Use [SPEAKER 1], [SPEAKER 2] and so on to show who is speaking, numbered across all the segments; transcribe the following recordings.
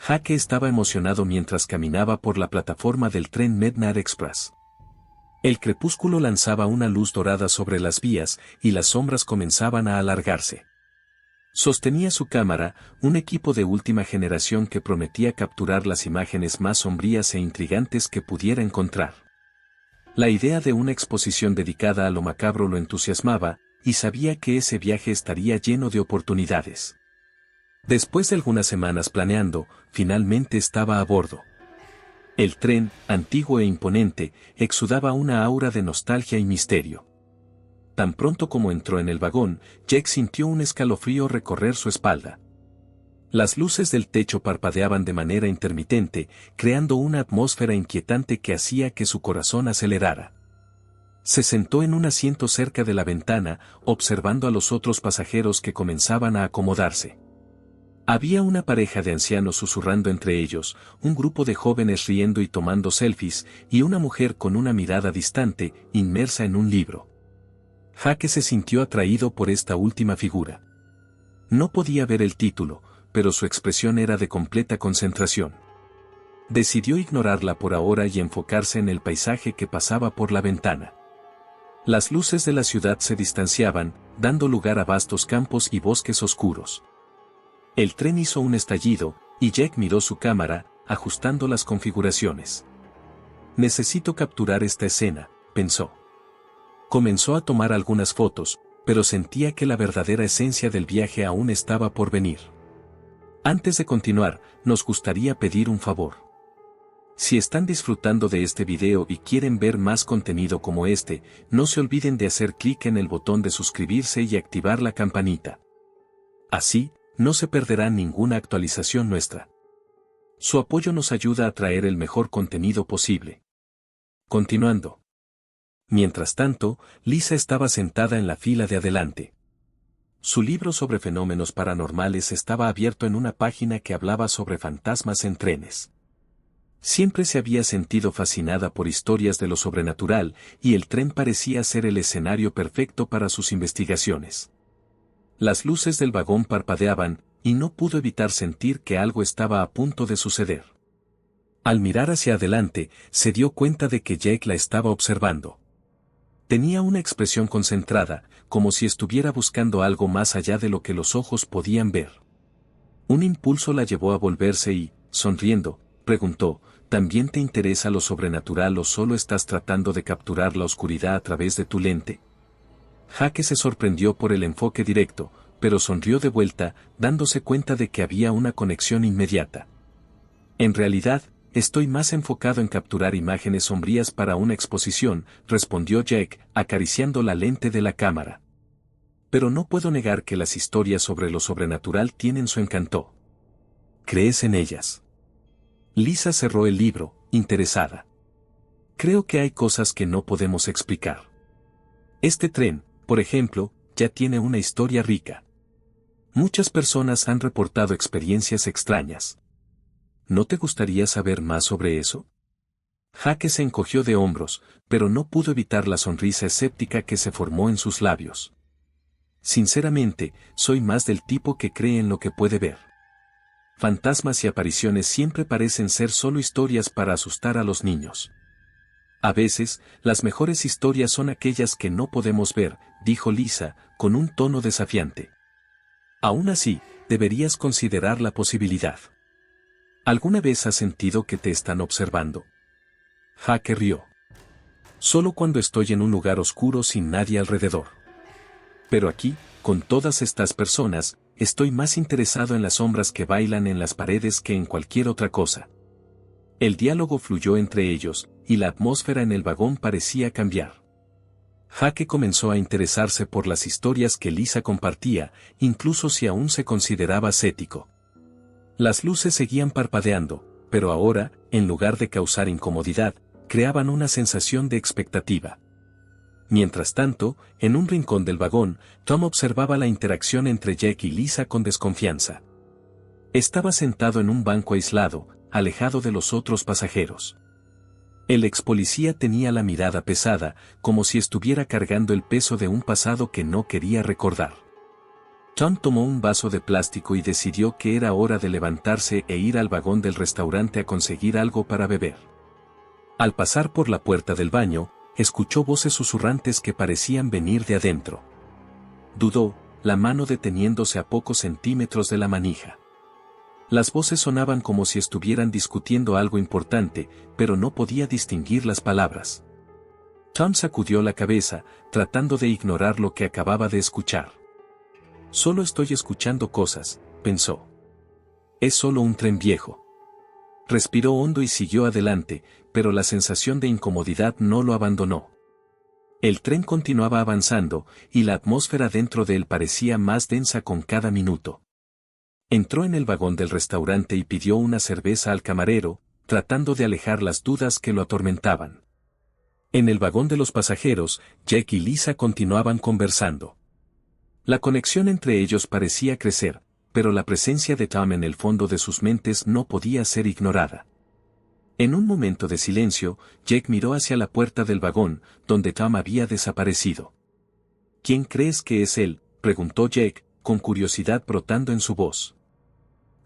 [SPEAKER 1] Jake estaba emocionado mientras caminaba por la plataforma del tren Midnight Express. El crepúsculo lanzaba una luz dorada sobre las vías y las sombras comenzaban a alargarse. Sostenía su cámara, un equipo de última generación que prometía capturar las imágenes más sombrías e intrigantes que pudiera encontrar. La idea de una exposición dedicada a lo macabro lo entusiasmaba, y sabía que ese viaje estaría lleno de oportunidades. Después de algunas semanas planeando, finalmente estaba a bordo. El tren, antiguo e imponente, exudaba una aura de nostalgia y misterio. Tan pronto como entró en el vagón, Jake sintió un escalofrío recorrer su espalda. Las luces del techo parpadeaban de manera intermitente, creando una atmósfera inquietante que hacía que su corazón acelerara. Se sentó en un asiento cerca de la ventana, observando a los otros pasajeros que comenzaban a acomodarse. Había una pareja de ancianos susurrando entre ellos, un grupo de jóvenes riendo y tomando selfies, y una mujer con una mirada distante, inmersa en un libro. Jake se sintió atraído por esta última figura. No podía ver el título, pero su expresión era de completa concentración. Decidió ignorarla por ahora y enfocarse en el paisaje que pasaba por la ventana. Las luces de la ciudad se distanciaban, dando lugar a vastos campos y bosques oscuros. El tren hizo un estallido, y Jake miró su cámara, ajustando las configuraciones. Necesito capturar esta escena, pensó. Comenzó a tomar algunas fotos, pero sentía que la verdadera esencia del viaje aún estaba por venir. Antes de continuar, nos gustaría pedir un favor. Si están disfrutando de este video y quieren ver más contenido como este, no se olviden de hacer clic en el botón de suscribirse y activar la campanita. Así, no se perderá ninguna actualización nuestra. Su apoyo nos ayuda a traer el mejor contenido posible. Continuando. Mientras tanto, Lisa estaba sentada en la fila de adelante. Su libro sobre fenómenos paranormales estaba abierto en una página que hablaba sobre fantasmas en trenes. Siempre se había sentido fascinada por historias de lo sobrenatural, y el tren parecía ser el escenario perfecto para sus investigaciones. Las luces del vagón parpadeaban, y no pudo evitar sentir que algo estaba a punto de suceder. Al mirar hacia adelante, se dio cuenta de que Jake la estaba observando. Tenía una expresión concentrada, como si estuviera buscando algo más allá de lo que los ojos podían ver. Un impulso la llevó a volverse y, sonriendo, preguntó, ¿también te interesa lo sobrenatural o solo estás tratando de capturar la oscuridad a través de tu lente? Jake se sorprendió por el enfoque directo, pero sonrió de vuelta, dándose cuenta de que había una conexión inmediata. En realidad, estoy más enfocado en capturar imágenes sombrías para una exposición, respondió Jake, acariciando la lente de la cámara. Pero no puedo negar que las historias sobre lo sobrenatural tienen su encanto. ¿Crees en ellas? Lisa cerró el libro, interesada. Creo que hay cosas que no podemos explicar. Este tren, por ejemplo, ya tiene una historia rica. Muchas personas han reportado experiencias extrañas. ¿No te gustaría saber más sobre eso? Jake se encogió de hombros, pero no pudo evitar la sonrisa escéptica que se formó en sus labios. Sinceramente, soy más del tipo que cree en lo que puede ver. Fantasmas y apariciones siempre parecen ser solo historias para asustar a los niños. A veces, las mejores historias son aquellas que no podemos ver, dijo Lisa, con un tono desafiante. Aún así, deberías considerar la posibilidad. ¿Alguna vez has sentido que te están observando? Jake rió. Solo cuando estoy en un lugar oscuro sin nadie alrededor. Pero aquí, con todas estas personas, estoy más interesado en las sombras que bailan en las paredes que en cualquier otra cosa. El diálogo fluyó entre ellos, y la atmósfera en el vagón parecía cambiar. Jake comenzó a interesarse por las historias que Lisa compartía, incluso si aún se consideraba cético. Las luces seguían parpadeando, pero ahora, en lugar de causar incomodidad, creaban una sensación de expectativa. Mientras tanto, en un rincón del vagón, Tom observaba la interacción entre Jake y Lisa con desconfianza. Estaba sentado en un banco aislado, alejado de los otros pasajeros. El ex policía tenía la mirada pesada, como si estuviera cargando el peso de un pasado que no quería recordar. Tom tomó un vaso de plástico y decidió que era hora de levantarse e ir al vagón del restaurante a conseguir algo para beber. Al pasar por la puerta del baño, escuchó voces susurrantes que parecían venir de adentro. Dudó, la mano deteniéndose a pocos centímetros de la manija. Las voces sonaban como si estuvieran discutiendo algo importante, pero no podía distinguir las palabras. Tom sacudió la cabeza, tratando de ignorar lo que acababa de escuchar. Solo estoy escuchando cosas, pensó. Es solo un tren viejo. Respiró hondo y siguió adelante, pero la sensación de incomodidad no lo abandonó. El tren continuaba avanzando, y la atmósfera dentro de él parecía más densa con cada minuto. Entró en el vagón del restaurante y pidió una cerveza al camarero, tratando de alejar las dudas que lo atormentaban. En el vagón de los pasajeros, Jack y Lisa continuaban conversando. La conexión entre ellos parecía crecer, pero la presencia de Tom en el fondo de sus mentes no podía ser ignorada. En un momento de silencio, Jack miró hacia la puerta del vagón, donde Tom había desaparecido. ¿Quién crees que es él?, preguntó Jack, con curiosidad brotando en su voz.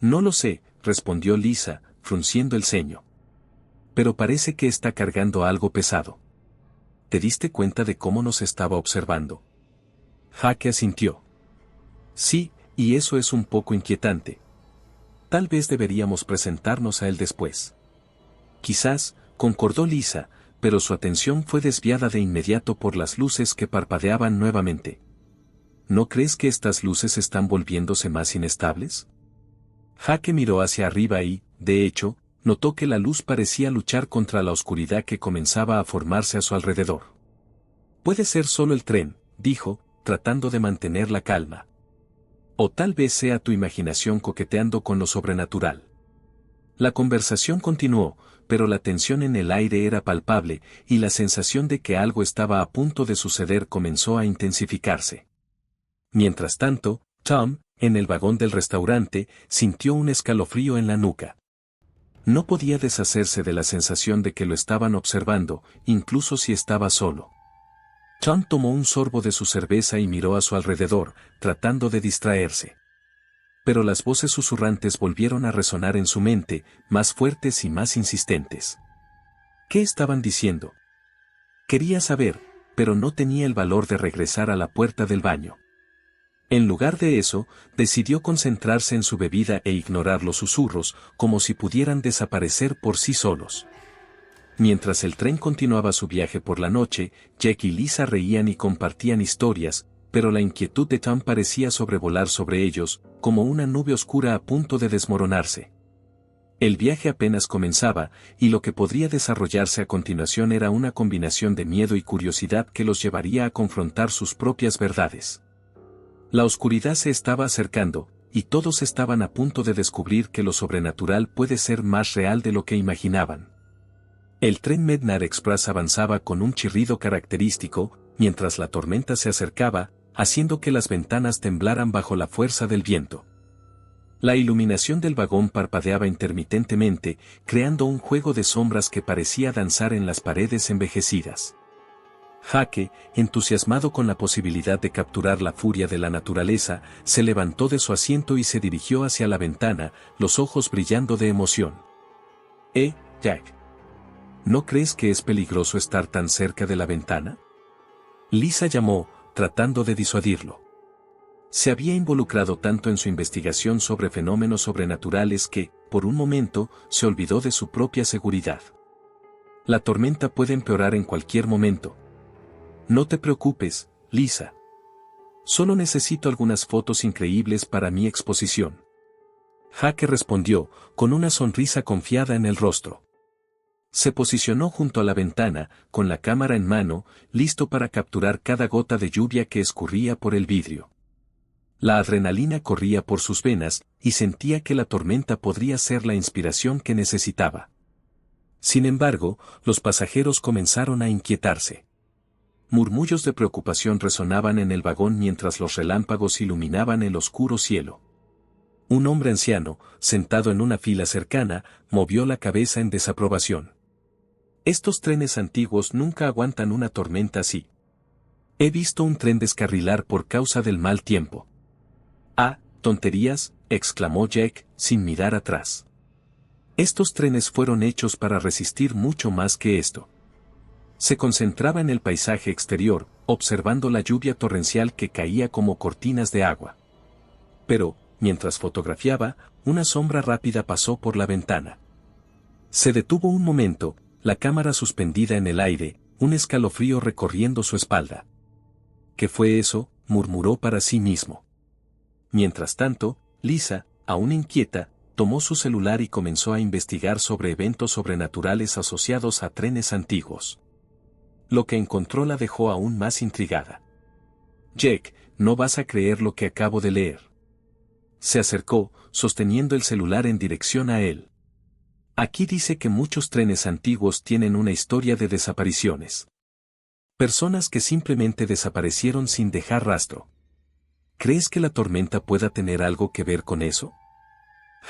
[SPEAKER 1] No lo sé, respondió Lisa, frunciendo el ceño. Pero parece que está cargando algo pesado. ¿Te diste cuenta de cómo nos estaba observando? Jack asintió. Sí, y eso es un poco inquietante. Tal vez deberíamos presentarnos a él después. Quizás, concordó Lisa, pero su atención fue desviada de inmediato por las luces que parpadeaban nuevamente. ¿No crees que estas luces están volviéndose más inestables? Jack miró hacia arriba y, de hecho, notó que la luz parecía luchar contra la oscuridad que comenzaba a formarse a su alrededor. Puede ser solo el tren, dijo, tratando de mantener la calma. O tal vez sea tu imaginación coqueteando con lo sobrenatural. La conversación continuó, pero la tensión en el aire era palpable, y la sensación de que algo estaba a punto de suceder comenzó a intensificarse. Mientras tanto, Tom, en el vagón del restaurante, sintió un escalofrío en la nuca. No podía deshacerse de la sensación de que lo estaban observando, incluso si estaba solo. Tom tomó un sorbo de su cerveza y miró a su alrededor, tratando de distraerse. Pero las voces susurrantes volvieron a resonar en su mente, más fuertes y más insistentes. ¿Qué estaban diciendo? Quería saber, pero no tenía el valor de regresar a la puerta del baño. En lugar de eso, decidió concentrarse en su bebida e ignorar los susurros, como si pudieran desaparecer por sí solos. Mientras el tren continuaba su viaje por la noche, Jack y Lisa reían y compartían historias, pero la inquietud de Tom parecía sobrevolar sobre ellos, como una nube oscura a punto de desmoronarse. El viaje apenas comenzaba, y lo que podría desarrollarse a continuación era una combinación de miedo y curiosidad que los llevaría a confrontar sus propias verdades. La oscuridad se estaba acercando, y todos estaban a punto de descubrir que lo sobrenatural puede ser más real de lo que imaginaban. El tren Midnight Express avanzaba con un chirrido característico, mientras la tormenta se acercaba, haciendo que las ventanas temblaran bajo la fuerza del viento. La iluminación del vagón parpadeaba intermitentemente, creando un juego de sombras que parecía danzar en las paredes envejecidas. Jaque, entusiasmado con la posibilidad de capturar la furia de la naturaleza, se levantó de su asiento y se dirigió hacia la ventana, los ojos brillando de emoción. Jack. ¿No crees que es peligroso estar tan cerca de la ventana? Lisa llamó, tratando de disuadirlo. Se había involucrado tanto en su investigación sobre fenómenos sobrenaturales que, por un momento, se olvidó de su propia seguridad. La tormenta puede empeorar en cualquier momento. No te preocupes, Lisa. Solo necesito algunas fotos increíbles para mi exposición. Jaque respondió, con una sonrisa confiada en el rostro. Se posicionó junto a la ventana, con la cámara en mano, listo para capturar cada gota de lluvia que escurría por el vidrio. La adrenalina corría por sus venas, y sentía que la tormenta podría ser la inspiración que necesitaba. Sin embargo, los pasajeros comenzaron a inquietarse. Murmullos de preocupación resonaban en el vagón mientras los relámpagos iluminaban el oscuro cielo. Un hombre anciano, sentado en una fila cercana, movió la cabeza en desaprobación. Estos trenes antiguos nunca aguantan una tormenta así. He visto un tren descarrilar por causa del mal tiempo. Tonterías, exclamó Jack, sin mirar atrás. Estos trenes fueron hechos para resistir mucho más que esto. Se concentraba en el paisaje exterior, observando la lluvia torrencial que caía como cortinas de agua. Pero, mientras fotografiaba, una sombra rápida pasó por la ventana. Se detuvo un momento, la cámara suspendida en el aire, un escalofrío recorriendo su espalda. ¿Qué fue eso?, murmuró para sí mismo. Mientras tanto, Lisa, aún inquieta, tomó su celular y comenzó a investigar sobre eventos sobrenaturales asociados a trenes antiguos. Lo que encontró la dejó aún más intrigada. Jack, no vas a creer lo que acabo de leer. Se acercó, sosteniendo el celular en dirección a él. Aquí dice que muchos trenes antiguos tienen una historia de desapariciones. Personas que simplemente desaparecieron sin dejar rastro. ¿Crees que la tormenta pueda tener algo que ver con eso?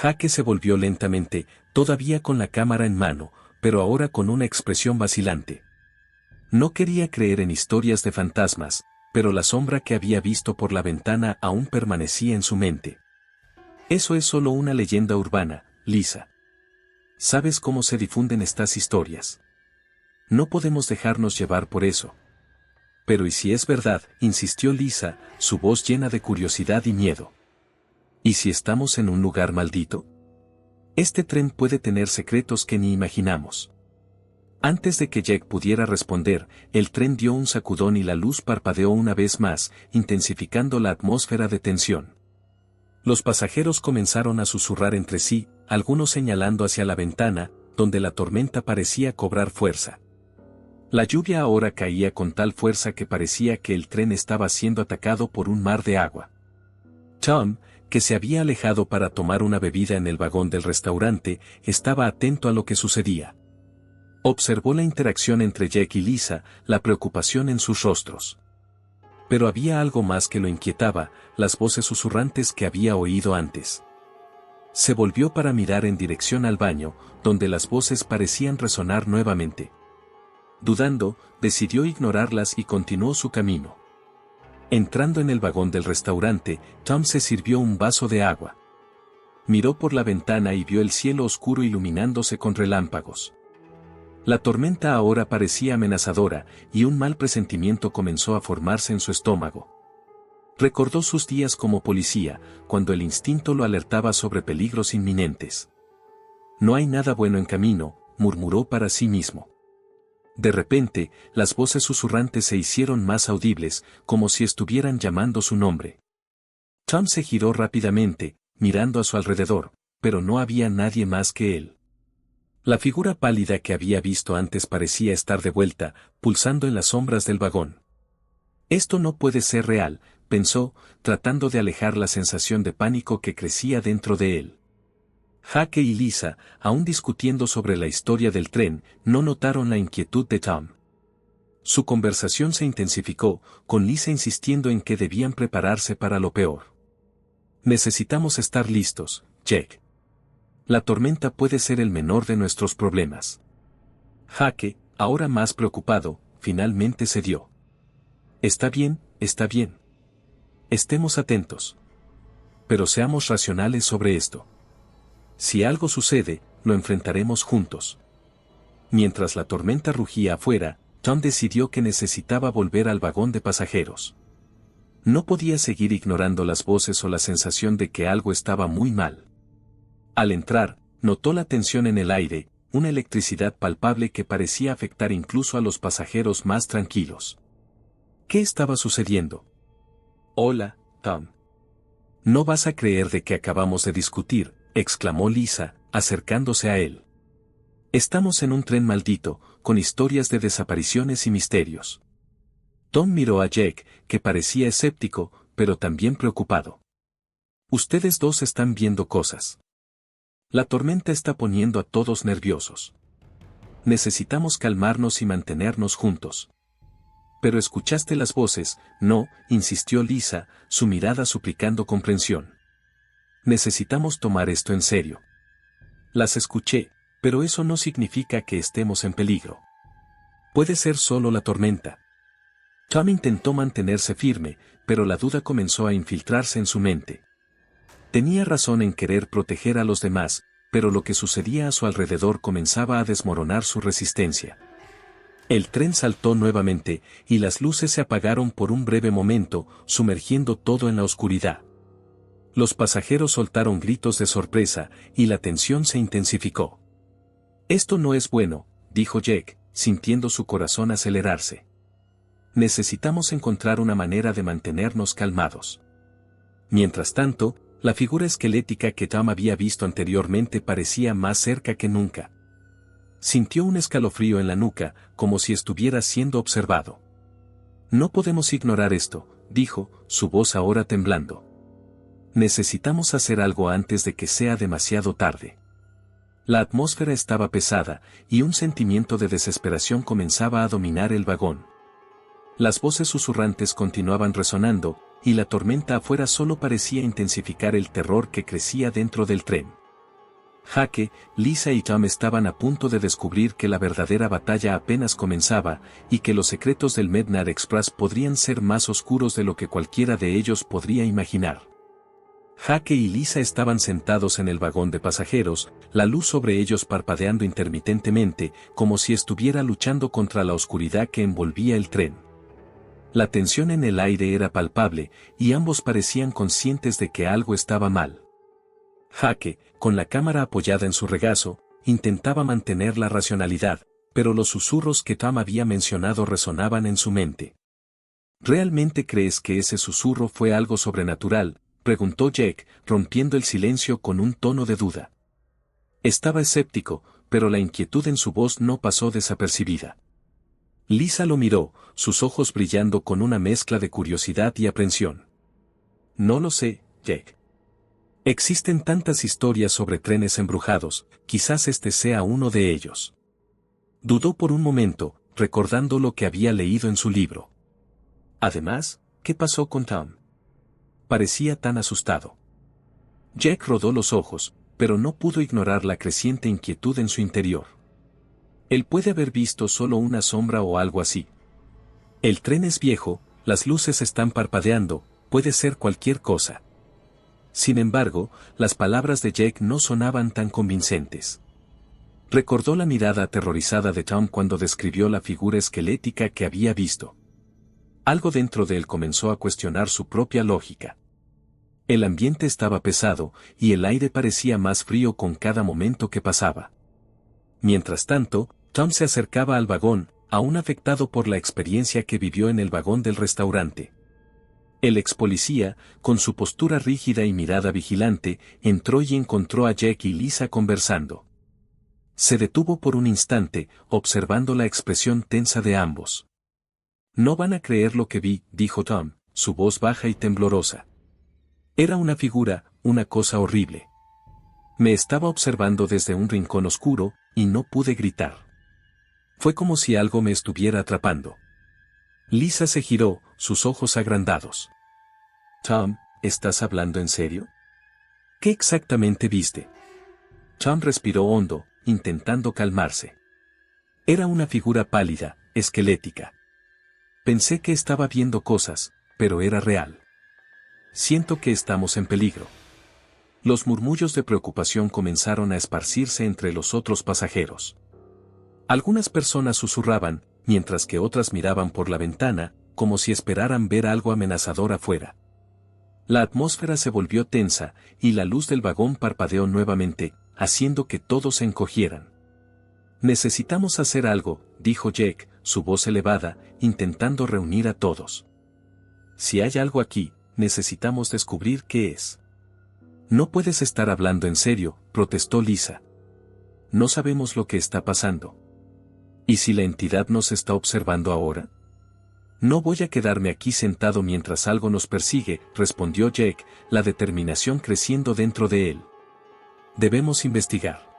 [SPEAKER 1] Jake se volvió lentamente, todavía con la cámara en mano, pero ahora con una expresión vacilante. No quería creer en historias de fantasmas, pero la sombra que había visto por la ventana aún permanecía en su mente. Eso es solo una leyenda urbana, Lisa. ¿Sabes cómo se difunden estas historias? No podemos dejarnos llevar por eso. Pero ¿y si es verdad?, insistió Lisa, su voz llena de curiosidad y miedo. ¿Y si estamos en un lugar maldito? Este tren puede tener secretos que ni imaginamos. Antes de que Jack pudiera responder, el tren dio un sacudón y la luz parpadeó una vez más, intensificando la atmósfera de tensión. Los pasajeros comenzaron a susurrar entre sí, algunos señalando hacia la ventana, donde la tormenta parecía cobrar fuerza. La lluvia ahora caía con tal fuerza que parecía que el tren estaba siendo atacado por un mar de agua. Tom, que se había alejado para tomar una bebida en el vagón del restaurante, estaba atento a lo que sucedía. Observó la interacción entre Jack y Lisa, la preocupación en sus rostros. Pero había algo más que lo inquietaba, las voces susurrantes que había oído antes. Se volvió para mirar en dirección al baño, donde las voces parecían resonar nuevamente. Dudando, decidió ignorarlas y continuó su camino. Entrando en el vagón del restaurante, Tom se sirvió un vaso de agua. Miró por la ventana y vio el cielo oscuro iluminándose con relámpagos. La tormenta ahora parecía amenazadora, y un mal presentimiento comenzó a formarse en su estómago. Recordó sus días como policía, cuando el instinto lo alertaba sobre peligros inminentes. No hay nada bueno en camino, murmuró para sí mismo. De repente, las voces susurrantes se hicieron más audibles, como si estuvieran llamando su nombre. Tom se giró rápidamente, mirando a su alrededor, pero no había nadie más que él. La figura pálida que había visto antes parecía estar de vuelta, pulsando en las sombras del vagón. Esto no puede ser real, pensó, tratando de alejar la sensación de pánico que crecía dentro de él. Jake y Lisa, aún discutiendo sobre la historia del tren, no notaron la inquietud de Tom. Su conversación se intensificó, con Lisa insistiendo en que debían prepararse para lo peor. Necesitamos estar listos, Jack. La tormenta puede ser el menor de nuestros problemas. Jake, ahora más preocupado, finalmente cedió. Está bien, está bien. Estemos atentos. Pero seamos racionales sobre esto. Si algo sucede, lo enfrentaremos juntos. Mientras la tormenta rugía afuera, Tom decidió que necesitaba volver al vagón de pasajeros. No podía seguir ignorando las voces o la sensación de que algo estaba muy mal. Al entrar, notó la tensión en el aire, una electricidad palpable que parecía afectar incluso a los pasajeros más tranquilos. ¿Qué estaba sucediendo? Hola, Tom. No vas a creer de qué acabamos de discutir, exclamó Lisa, acercándose a él. Estamos en un tren maldito, con historias de desapariciones y misterios. Tom miró a Jack, que parecía escéptico, pero también preocupado. Ustedes dos están viendo cosas. La tormenta está poniendo a todos nerviosos. Necesitamos calmarnos y mantenernos juntos. Pero escuchaste las voces, no, insistió Lisa, su mirada suplicando comprensión. Necesitamos tomar esto en serio. Las escuché, pero eso no significa que estemos en peligro. Puede ser solo la tormenta. Tom intentó mantenerse firme, pero la duda comenzó a infiltrarse en su mente. Tenía razón en querer proteger a los demás, pero lo que sucedía a su alrededor comenzaba a desmoronar su resistencia. El tren saltó nuevamente, y las luces se apagaron por un breve momento, sumergiendo todo en la oscuridad. Los pasajeros soltaron gritos de sorpresa, y la tensión se intensificó. «Esto no es bueno», dijo Jack, sintiendo su corazón acelerarse. «Necesitamos encontrar una manera de mantenernos calmados». Mientras tanto, la figura esquelética que Tom había visto anteriormente parecía más cerca que nunca. Sintió un escalofrío en la nuca, como si estuviera siendo observado. «No podemos ignorar esto», dijo, su voz ahora temblando. «Necesitamos hacer algo antes de que sea demasiado tarde». La atmósfera estaba pesada, y un sentimiento de desesperación comenzaba a dominar el vagón. Las voces susurrantes continuaban resonando, y la tormenta afuera solo parecía intensificar el terror que crecía dentro del tren. Jake, Lisa y Tom estaban a punto de descubrir que la verdadera batalla apenas comenzaba, y que los secretos del Midnight Express podrían ser más oscuros de lo que cualquiera de ellos podría imaginar. Jake y Lisa estaban sentados en el vagón de pasajeros, la luz sobre ellos parpadeando intermitentemente, como si estuviera luchando contra la oscuridad que envolvía el tren. La tensión en el aire era palpable, y ambos parecían conscientes de que algo estaba mal. Jake, con la cámara apoyada en su regazo, intentaba mantener la racionalidad, pero los susurros que Tom había mencionado resonaban en su mente. ¿Realmente crees que ese susurro fue algo sobrenatural?, preguntó Jack, rompiendo el silencio con un tono de duda. Estaba escéptico, pero la inquietud en su voz no pasó desapercibida. Lisa lo miró, sus ojos brillando con una mezcla de curiosidad y aprensión. «No lo sé, Jack. Existen tantas historias sobre trenes embrujados, quizás este sea uno de ellos». Dudó por un momento, recordando lo que había leído en su libro. Además, ¿qué pasó con Tom? Parecía tan asustado. Jack rodó los ojos, pero no pudo ignorar la creciente inquietud en su interior. Él puede haber visto solo una sombra o algo así. El tren es viejo, las luces están parpadeando, puede ser cualquier cosa. Sin embargo, las palabras de Jack no sonaban tan convincentes. Recordó la mirada aterrorizada de Tom cuando describió la figura esquelética que había visto. Algo dentro de él comenzó a cuestionar su propia lógica. El ambiente estaba pesado, y el aire parecía más frío con cada momento que pasaba. Mientras tanto, Tom se acercaba al vagón, aún afectado por la experiencia que vivió en el vagón del restaurante. El ex policía, con su postura rígida y mirada vigilante, entró y encontró a Jack y Lisa conversando. Se detuvo por un instante, observando la expresión tensa de ambos. «No van a creer lo que vi», dijo Tom, su voz baja y temblorosa. Era una figura, una cosa horrible. Me estaba observando desde un rincón oscuro, y no pude gritar. Fue como si algo me estuviera atrapando. Lisa se giró, sus ojos agrandados. «Tom, ¿estás hablando en serio? ¿Qué exactamente viste?» Tom respiró hondo, intentando calmarse. Era una figura pálida, esquelética. Pensé que estaba viendo cosas, pero era real. Siento que estamos en peligro. Los murmullos de preocupación comenzaron a esparcirse entre los otros pasajeros. Algunas personas susurraban, mientras que otras miraban por la ventana, como si esperaran ver algo amenazador afuera. La atmósfera se volvió tensa, y la luz del vagón parpadeó nuevamente, haciendo que todos se encogieran. «Necesitamos hacer algo», dijo Jack, su voz elevada, intentando reunir a todos. «Si hay algo aquí, necesitamos descubrir qué es». «No puedes estar hablando en serio», protestó Lisa. «No sabemos lo que está pasando. ¿Y si la entidad nos está observando ahora?» «No voy a quedarme aquí sentado mientras algo nos persigue», respondió Jack, la determinación creciendo dentro de él. «Debemos investigar».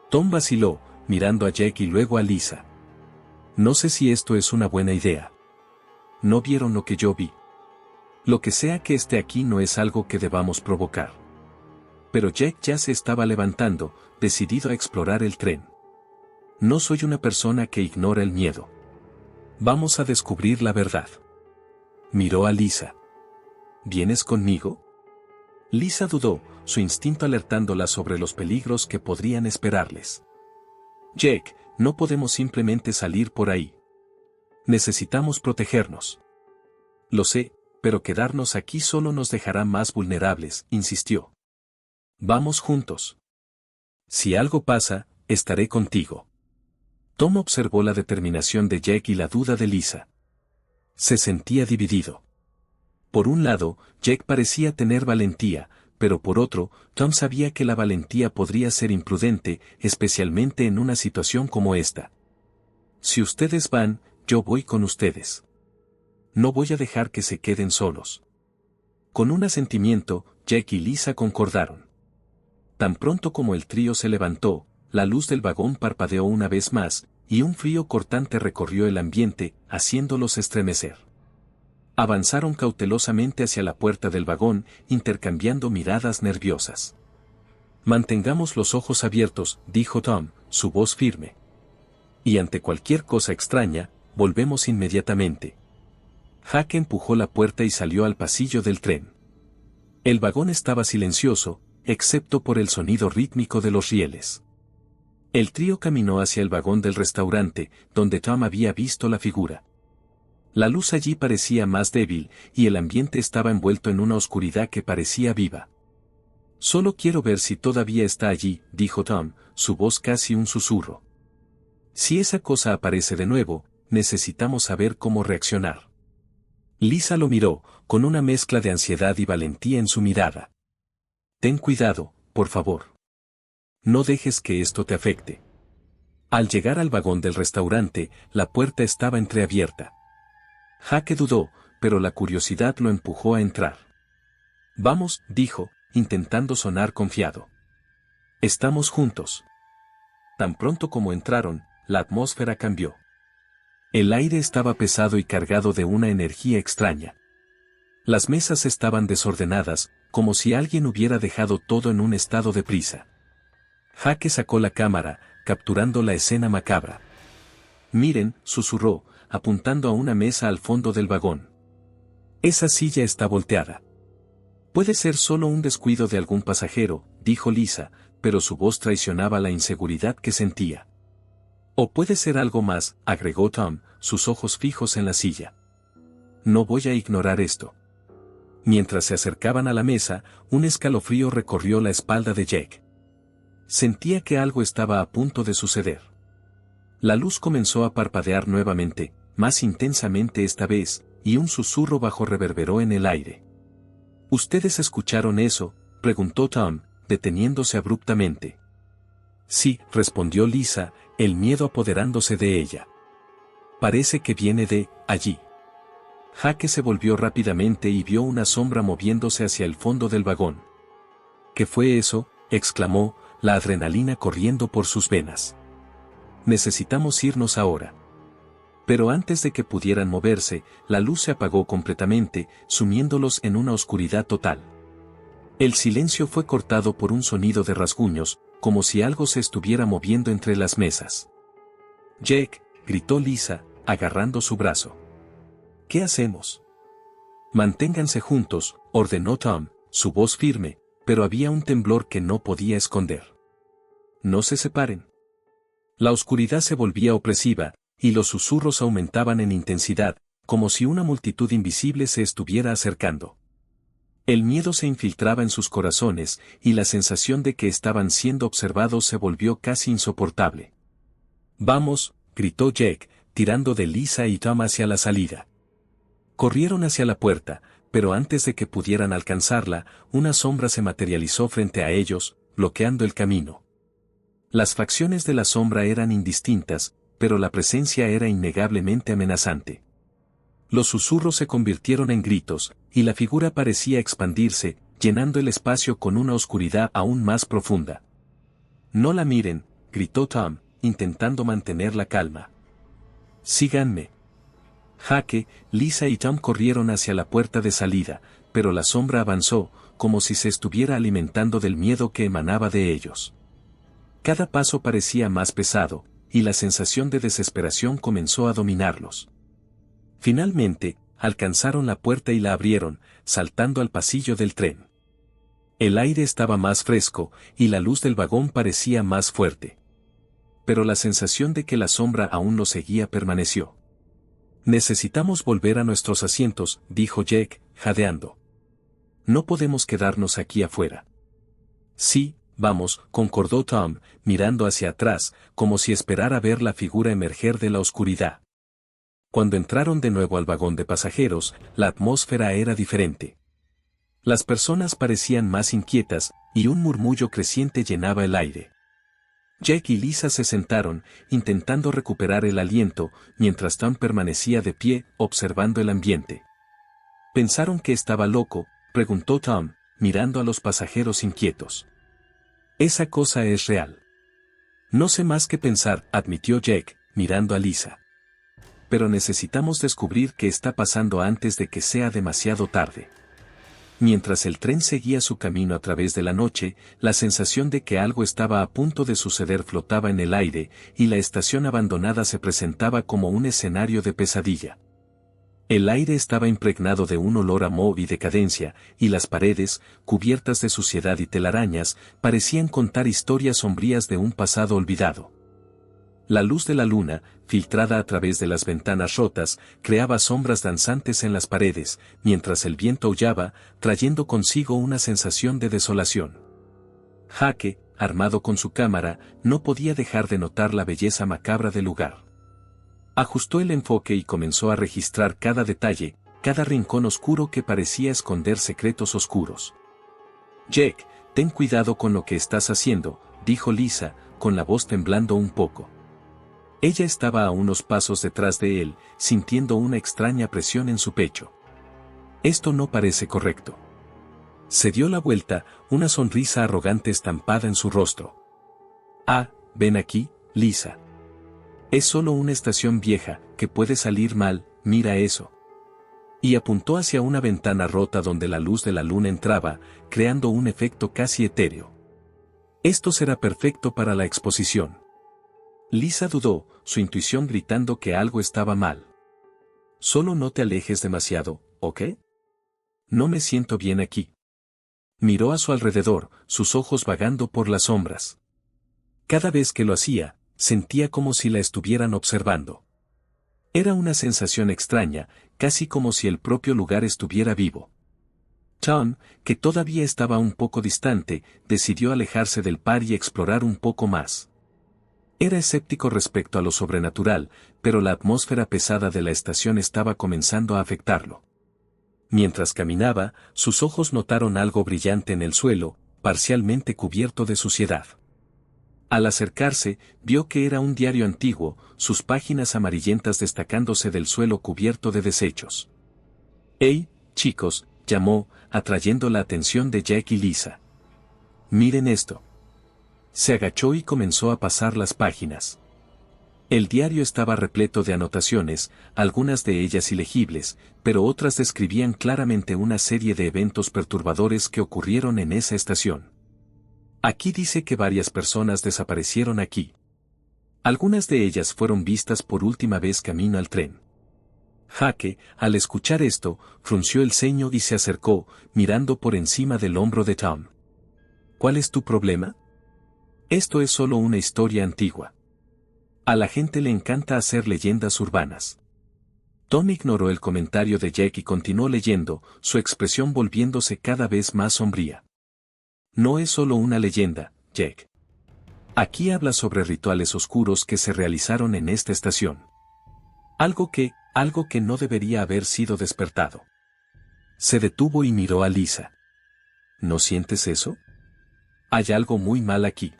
[SPEAKER 1] Tom vaciló, mirando a Jack y luego a Lisa. «No sé si esto es una buena idea. ¿No vieron lo que yo vi? Lo que sea que esté aquí no es algo que debamos provocar». Pero Jack ya se estaba levantando, decidido a explorar el tren. «No soy una persona que ignora el miedo. Vamos a descubrir la verdad». Miró a Lisa. «¿Vienes conmigo?». Lisa dudó, su instinto alertándola sobre los peligros que podrían esperarles. Jake, no podemos simplemente salir por ahí. Necesitamos protegernos. Lo sé, pero quedarnos aquí solo nos dejará más vulnerables, insistió. Vamos juntos. Si algo pasa, estaré contigo. Tom observó la determinación de Jake y la duda de Lisa. Se sentía dividido. Por un lado, Jake parecía tener valentía, pero por otro, Tom sabía que la valentía podría ser imprudente, especialmente en una situación como esta. Si ustedes van, yo voy con ustedes. No voy a dejar que se queden solos. Con un asentimiento, Jake y Lisa concordaron. Tan pronto como el trío se levantó, la luz del vagón parpadeó una vez más, y un frío cortante recorrió el ambiente, haciéndolos estremecer. Avanzaron cautelosamente hacia la puerta del vagón, intercambiando miradas nerviosas. Mantengamos los ojos abiertos, dijo Tom, su voz firme. Y ante cualquier cosa extraña, volvemos inmediatamente. Jake empujó la puerta y salió al pasillo del tren. El vagón estaba silencioso, excepto por el sonido rítmico de los rieles. El trío caminó hacia el vagón del restaurante, donde Tom había visto la figura. La luz allí parecía más débil, y el ambiente estaba envuelto en una oscuridad que parecía viva. Solo quiero ver si todavía está allí, dijo Tom, su voz casi un susurro. Si esa cosa aparece de nuevo, necesitamos saber cómo reaccionar. Lisa lo miró, con una mezcla de ansiedad y valentía en su mirada. Ten cuidado, por favor. No dejes que esto te afecte. Al llegar al vagón del restaurante, la puerta estaba entreabierta. Jake dudó, pero la curiosidad lo empujó a entrar. Vamos, dijo, intentando sonar confiado. Estamos juntos. Tan pronto como entraron, la atmósfera cambió. El aire estaba pesado y cargado de una energía extraña. Las mesas estaban desordenadas, como si alguien hubiera dejado todo en un estado de prisa. Jake sacó la cámara, capturando la escena macabra. Miren, susurró, apuntando a una mesa al fondo del vagón. Esa silla está volteada. Puede ser solo un descuido de algún pasajero, dijo Lisa, pero su voz traicionaba la inseguridad que sentía. O puede ser algo más, agregó Tom, sus ojos fijos en la silla. No voy a ignorar esto. Mientras se acercaban a la mesa, un escalofrío recorrió la espalda de Jake. Sentía que algo estaba a punto de suceder. La luz comenzó a parpadear nuevamente, más intensamente esta vez, y un susurro bajo reverberó en el aire. ¿Ustedes escucharon eso?, preguntó Tom, deteniéndose abruptamente. Sí, respondió Lisa, el miedo apoderándose de ella. Parece que viene de allí. Jake se volvió rápidamente y vio una sombra moviéndose hacia el fondo del vagón. ¿Qué fue eso?, exclamó, la adrenalina corriendo por sus venas. Necesitamos irnos ahora. Pero antes de que pudieran moverse, la luz se apagó completamente, sumiéndolos en una oscuridad total. El silencio fue cortado por un sonido de rasguños, como si algo se estuviera moviendo entre las mesas. Jake, gritó Lisa, agarrando su brazo. ¿Qué hacemos? Manténganse juntos, ordenó Tom, su voz firme, pero había un temblor que no podía esconder. No se separen. La oscuridad se volvía opresiva, y los susurros aumentaban en intensidad, como si una multitud invisible se estuviera acercando. El miedo se infiltraba en sus corazones, y la sensación de que estaban siendo observados se volvió casi insoportable. Vamos, gritó Jake, tirando de Lisa y Tom hacia la salida. Corrieron hacia la puerta, pero antes de que pudieran alcanzarla, una sombra se materializó frente a ellos, bloqueando el camino. Las facciones de la sombra eran indistintas, pero la presencia era innegablemente amenazante. Los susurros se convirtieron en gritos, y la figura parecía expandirse, llenando el espacio con una oscuridad aún más profunda. No la miren, gritó Tom, intentando mantener la calma. Síganme. Jake, Lisa y Tom corrieron hacia la puerta de salida, pero la sombra avanzó, como si se estuviera alimentando del miedo que emanaba de ellos. Cada paso parecía más pesado, y la sensación de desesperación comenzó a dominarlos. Finalmente, alcanzaron la puerta y la abrieron, saltando al pasillo del tren. El aire estaba más fresco, y la luz del vagón parecía más fuerte. Pero la sensación de que la sombra aún lo seguía permaneció. Necesitamos volver a nuestros asientos, dijo Jake, jadeando. No podemos quedarnos aquí afuera. Sí, vamos, concordó Tom, mirando hacia atrás, como si esperara ver la figura emerger de la oscuridad. Cuando entraron de nuevo al vagón de pasajeros, la atmósfera era diferente. Las personas parecían más inquietas, y un murmullo creciente llenaba el aire. Jake y Lisa se sentaron, intentando recuperar el aliento, mientras Tom permanecía de pie, observando el ambiente. ¿Pensaron que estaba loco?, preguntó Tom, mirando a los pasajeros inquietos. Esa cosa es real. No sé más que pensar, admitió Jake, mirando a Lisa. Pero necesitamos descubrir qué está pasando antes de que sea demasiado tarde. Mientras el tren seguía su camino a través de la noche, la sensación de que algo estaba a punto de suceder flotaba en el aire, y la estación abandonada se presentaba como un escenario de pesadilla. El aire estaba impregnado de un olor a moho y decadencia, y las paredes, cubiertas de suciedad y telarañas, parecían contar historias sombrías de un pasado olvidado. La luz de la luna, filtrada a través de las ventanas rotas, creaba sombras danzantes en las paredes, mientras el viento aullaba, trayendo consigo una sensación de desolación. Jake, armado con su cámara, no podía dejar de notar la belleza macabra del lugar. Ajustó el enfoque y comenzó a registrar cada detalle, cada rincón oscuro que parecía esconder secretos oscuros. Jake, ten cuidado con lo que estás haciendo, dijo Lisa, con la voz temblando un poco. Ella estaba a unos pasos detrás de él, sintiendo una extraña presión en su pecho. Esto no parece correcto. Se dio la vuelta, una sonrisa arrogante estampada en su rostro. Ah, ven aquí, Lisa. Es solo una estación vieja, que puede salir mal, mira eso. Y apuntó hacia una ventana rota donde la luz de la luna entraba, creando un efecto casi etéreo. Esto será perfecto para la exposición. Lisa dudó, su intuición gritando que algo estaba mal. Solo no te alejes demasiado, ¿ok? No me siento bien aquí. Miró a su alrededor, sus ojos vagando por las sombras. Cada vez que lo hacía, sentía como si la estuvieran observando. Era una sensación extraña, casi como si el propio lugar estuviera vivo. Tom, que todavía estaba un poco distante, decidió alejarse del par y explorar un poco más. Era escéptico respecto a lo sobrenatural, pero la atmósfera pesada de la estación estaba comenzando a afectarlo. Mientras caminaba, sus ojos notaron algo brillante en el suelo, parcialmente cubierto de suciedad. Al acercarse, vio que era un diario antiguo, sus páginas amarillentas destacándose del suelo cubierto de desechos. «¡Hey, chicos!», llamó, atrayendo la atención de Jake y Lisa. «Miren esto». Se agachó y comenzó a pasar las páginas. El diario estaba repleto de anotaciones, algunas de ellas ilegibles, pero otras describían claramente una serie de eventos perturbadores que ocurrieron en esa estación. Aquí dice que varias personas desaparecieron aquí. Algunas de ellas fueron vistas por última vez camino al tren. Jake, al escuchar esto, frunció el ceño y se acercó, mirando por encima del hombro de Tom. ¿Cuál es tu problema? Esto es solo una historia antigua. A la gente le encanta hacer leyendas urbanas. Tom ignoró el comentario de Jake y continuó leyendo, su expresión volviéndose cada vez más sombría. No es solo una leyenda, Jake. Aquí habla sobre rituales oscuros que se realizaron en esta estación. Algo que no debería haber sido despertado. Se detuvo y miró a Lisa. ¿No sientes eso? Hay algo muy mal aquí.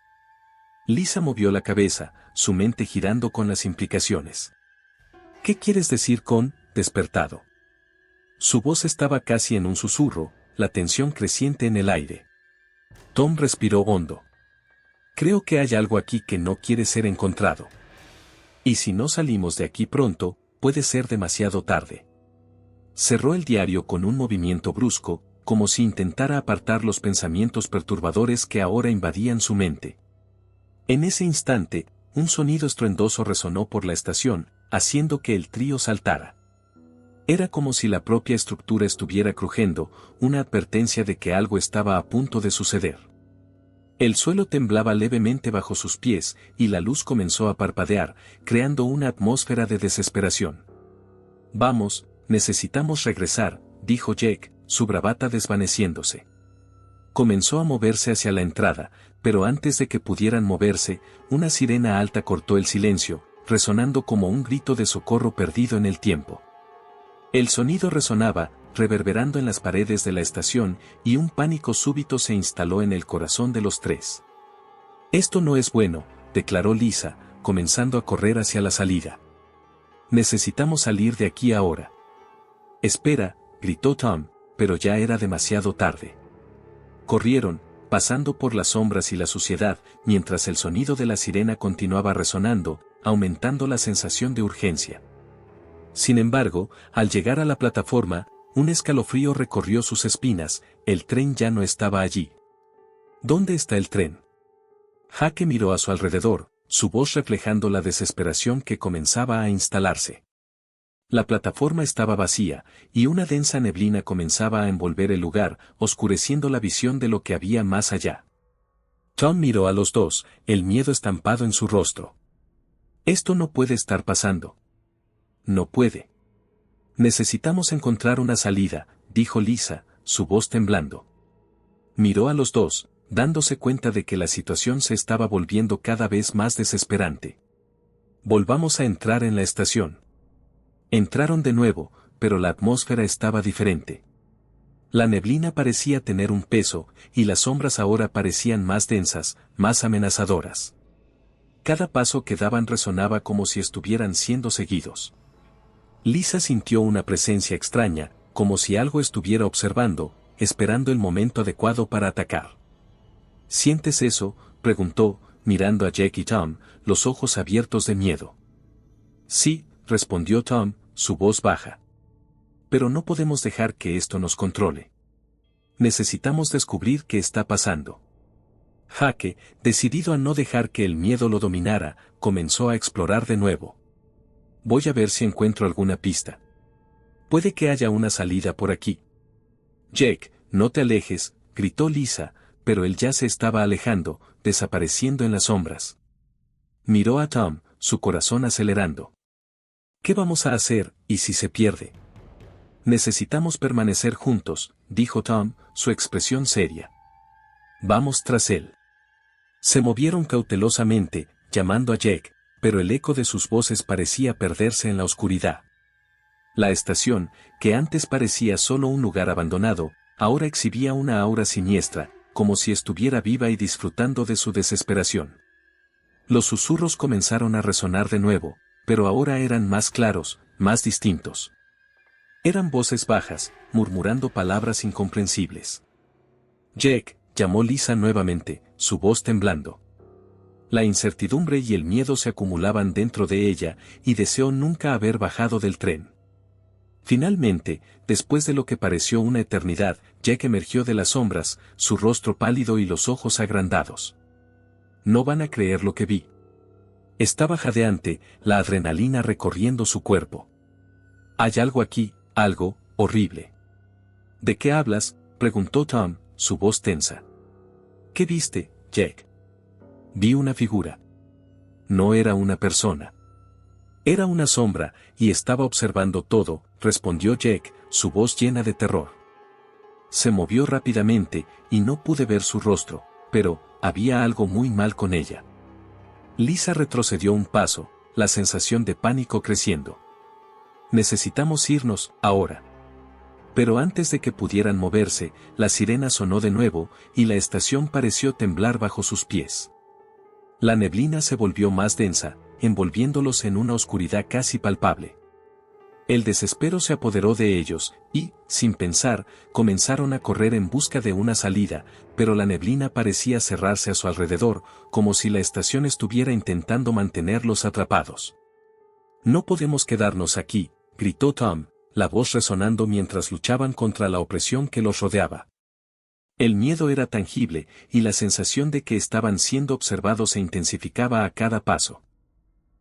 [SPEAKER 1] Lisa movió la cabeza, su mente girando con las implicaciones. ¿Qué quieres decir con despertado? Su voz estaba casi en un susurro, la tensión creciente en el aire. Tom respiró hondo. Creo que hay algo aquí que no quiere ser encontrado. Y si no salimos de aquí pronto, puede ser demasiado tarde. Cerró el diario con un movimiento brusco, como si intentara apartar los pensamientos perturbadores que ahora invadían su mente. En ese instante, un sonido estruendoso resonó por la estación, haciendo que el trío saltara. Era como si la propia estructura estuviera crujiendo, una advertencia de que algo estaba a punto de suceder. El suelo temblaba levemente bajo sus pies, y la luz comenzó a parpadear, creando una atmósfera de desesperación. «Vamos, necesitamos regresar», dijo Jake, su bravata desvaneciéndose. Comenzó a moverse hacia la entrada, pero antes de que pudieran moverse, una sirena alta cortó el silencio, resonando como un grito de socorro perdido en el tiempo. El sonido resonaba, reverberando en las paredes de la estación, y un pánico súbito se instaló en el corazón de los tres. «Esto no es bueno», declaró Lisa, comenzando a correr hacia la salida. «Necesitamos salir de aquí ahora». «Espera», gritó Tom, pero ya era demasiado tarde. Corrieron, pasando por las sombras y la suciedad, mientras el sonido de la sirena continuaba resonando, aumentando la sensación de urgencia. Sin embargo, al llegar a la plataforma, un escalofrío recorrió sus espinas, el tren ya no estaba allí. ¿Dónde está el tren? Jake miró a su alrededor, su voz reflejando la desesperación que comenzaba a instalarse. La plataforma estaba vacía, y una densa neblina comenzaba a envolver el lugar, oscureciendo la visión de lo que había más allá. Tom miró a los dos, el miedo estampado en su rostro. «Esto no puede estar pasando». «No puede. Necesitamos encontrar una salida», dijo Lisa, su voz temblando. Miró a los dos, dándose cuenta de que la situación se estaba volviendo cada vez más desesperante. «Volvamos a entrar en la estación». Entraron de nuevo, pero la atmósfera estaba diferente. La neblina parecía tener un peso, y las sombras ahora parecían más densas, más amenazadoras. Cada paso que daban resonaba como si estuvieran siendo seguidos. Lisa sintió una presencia extraña, como si algo estuviera observando, esperando el momento adecuado para atacar. «¿Sientes eso?», preguntó, mirando a Jake y Tom, los ojos abiertos de miedo. «Sí», respondió Tom, su voz baja. «Pero no podemos dejar que esto nos controle. Necesitamos descubrir qué está pasando». Jake, decidido a no dejar que el miedo lo dominara, comenzó a explorar de nuevo. «Voy a ver si encuentro alguna pista. Puede que haya una salida por aquí». «Jake, no te alejes», gritó Lisa, pero él ya se estaba alejando, desapareciendo en las sombras. Miró a Tom, su corazón acelerando. «¿Qué vamos a hacer, y si se pierde?» «Necesitamos permanecer juntos», dijo Tom, su expresión seria. «Vamos tras él». Se movieron cautelosamente, llamando a Jake, pero el eco de sus voces parecía perderse en la oscuridad. La estación, que antes parecía solo un lugar abandonado, ahora exhibía una aura siniestra, como si estuviera viva y disfrutando de su desesperación. Los susurros comenzaron a resonar de nuevo, pero ahora eran más claros, más distintos. Eran voces bajas, murmurando palabras incomprensibles. «Jake», llamó Lisa nuevamente, su voz temblando. La incertidumbre y el miedo se acumulaban dentro de ella, y deseó nunca haber bajado del tren. Finalmente, después de lo que pareció una eternidad, Jake emergió de las sombras, su rostro pálido y los ojos agrandados. «No van a creer lo que vi». Estaba jadeante, la adrenalina recorriendo su cuerpo. «Hay algo aquí, algo horrible». «¿De qué hablas?», preguntó Tom, su voz tensa. «¿Qué viste, Jake?» «Vi una figura». «No era una persona. Era una sombra, y estaba observando todo», respondió Jake, su voz llena de terror. Se movió rápidamente, y no pude ver su rostro, pero había algo muy mal con ella. Lisa retrocedió un paso, la sensación de pánico creciendo. «Necesitamos irnos, ahora». Pero antes de que pudieran moverse, la sirena sonó de nuevo, y la estación pareció temblar bajo sus pies. La neblina se volvió más densa, envolviéndolos en una oscuridad casi palpable. El desespero se apoderó de ellos, y, sin pensar, comenzaron a correr en busca de una salida, pero la neblina parecía cerrarse a su alrededor, como si la estación estuviera intentando mantenerlos atrapados. «No podemos quedarnos aquí», gritó Tom, la voz resonando mientras luchaban contra la opresión que los rodeaba. El miedo era tangible, y la sensación de que estaban siendo observados se intensificaba a cada paso.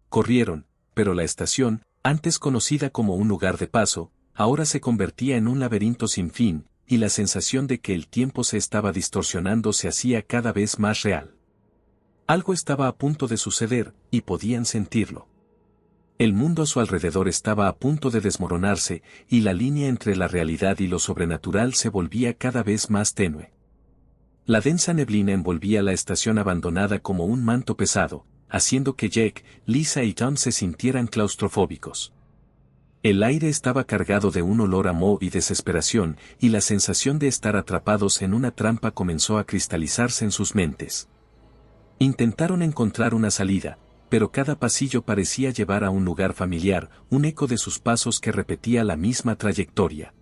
[SPEAKER 1] Corrieron, pero la estación, antes conocida como un lugar de paso, ahora se convertía en un laberinto sin fin, y la sensación de que el tiempo se estaba distorsionando se hacía cada vez más real. Algo estaba a punto de suceder, y podían sentirlo. El mundo a su alrededor estaba a punto de desmoronarse, y la línea entre la realidad y lo sobrenatural se volvía cada vez más tenue. La densa neblina envolvía la estación abandonada como un manto pesado, haciendo que Jake, Lisa y Tom se sintieran claustrofóbicos. El aire estaba cargado de un olor a moho y desesperación, y la sensación de estar atrapados en una trampa comenzó a cristalizarse en sus mentes. Intentaron encontrar una salida, pero cada pasillo parecía llevar a un lugar familiar, un eco de sus pasos que repetía la misma trayectoria.